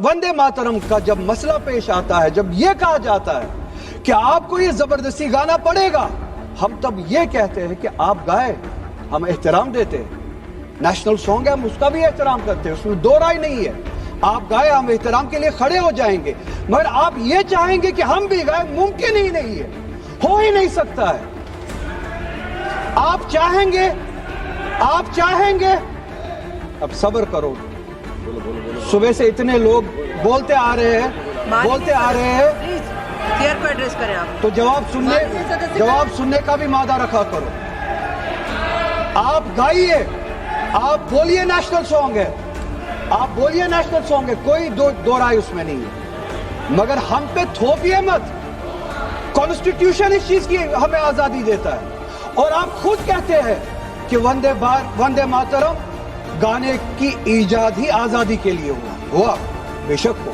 वंदे मातरम का जब मसला पेश आता है, जब ये कहा जाता है कि आपको ये जबरदस्ती गाना पड़ेगा, हम तब ये कहते हैं कि आप गाए, हम एहतराम देते हैं। नेशनल सॉन्ग है, हम उसका भी एहतराम करते हैं, उसमें दो राय नहीं है। आप गाए, हम एहतराम के लिए खड़े हो जाएंगे, मगर आप ये चाहेंगे कि हम भी गाए, मुमकिन ही नहीं है, हो ही नहीं सकता है। आप चाहेंगे, अब सब्र करो। सुबह से इतने लोग बोलते आ रहे हैं प्लीज चेयर को एड्रेस करें आप। तो जवाब सुनने का भी मादा रखा करो। आप गाइए, आप बोलिए नेशनल सॉन्ग है, आप बोलिए नेशनल सॉन्ग है, कोई दो राय उसमें नहीं है, मगर हम पे थोपिए मत। कॉन्स्टिट्यूशन इस चीज की हमें आजादी देता है, और आप खुद कहते हैं कि वंदे मातरम गाने की ईजाद ही आजादी के लिए हुआ बेशक हो।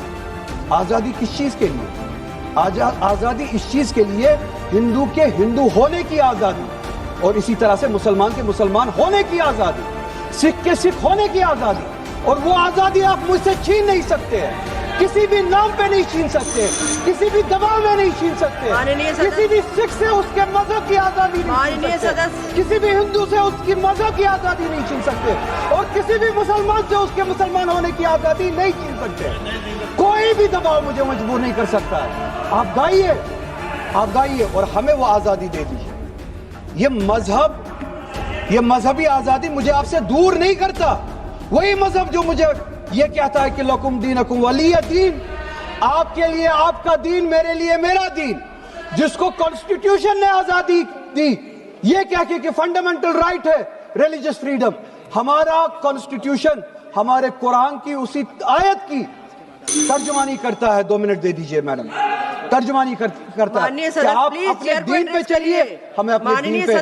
आजादी किस चीज के लिए? आजादी इस चीज के लिए, हिंदू के हिंदू होने की आजादी, और इसी तरह से मुसलमान के मुसलमान होने की आजादी, सिख के सिख होने की आजादी, और वो आजादी आप मुझसे छीन नहीं सकते हैं, किसी भी नाम पे नहीं छीन सकते, किसी भी दबाव में नहीं छीन सकते, किसी भी सिख से उसके मजहब की आजादी नहीं छीन सकते, किसी भी हिंदू से उसकी मजहब की आजादी नहीं छीन सकते, और किसी भी मुसलमान से उसके मुसलमान होने की आजादी नहीं छीन सकते। कोई भी दबाव मुझे मजबूर नहीं कर सकता है। आप गाइए और हमें वो आजादी दे दीजिए। ये मजहबी आजादी मुझे आपसे दूर नहीं करता। वही मजहब जो मुझे ये कहता है कि लकुम दीनकुम वलिय दीन, आपके लिए आपका दीन, मेरे लिए मेरा दीन, जिसको कॉन्स्टिट्यूशन ने आजादी दी, ये कह के कि फंडामेंटल राइट है रिलीजियस फ्रीडम। हमारा कॉन्स्टिट्यूशन हमारे कुरान की उसी आयत की तर्जुमानी करता है। 2 मिनट दे दीजिए मैडम। तर्जुमानी करता है कि आप अपने दीन पे चलिए, हमें अपने दीन पे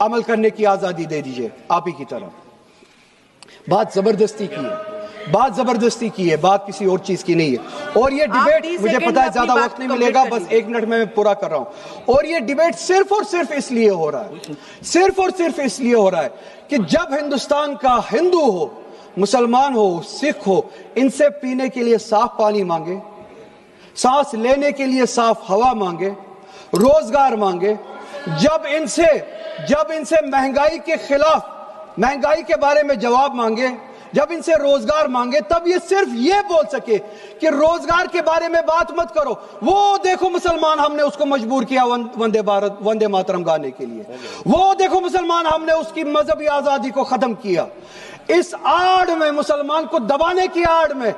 अमल करने की आजादी दे दीजिए। आप ही की तरह बात जबरदस्ती की है, बात किसी और चीज की नहीं है। और ये डिबेट, मुझे पता है ज्यादा वक्त नहीं मिलेगा, बस 1 मिनट में मैं पूरा कर रहा हूं। और ये डिबेट सिर्फ और सिर्फ इसलिए हो रहा है कि जब हिंदुस्तान का हिंदू हो, मुसलमान हो, सिख हो, इनसे पीने के लिए साफ पानी मांगे, सांस लेने के लिए साफ हवा मांगे, रोजगार मांगे, जब इनसे महंगाई के खिलाफ, महंगाई के बारे में जवाब मांगे, जब इनसे रोजगार मांगे, तब ये सिर्फ ये बोल सके कि रोजगार के बारे में बात मत करो। वो देखो मुसलमान, हमने उसको मजबूर किया वंदे मातरम गाने के लिए। वो देखो मुसलमान, हमने उसकी मजहबी आजादी को खत्म किया। इस आड़ में, मुसलमान को दबाने की आड़ में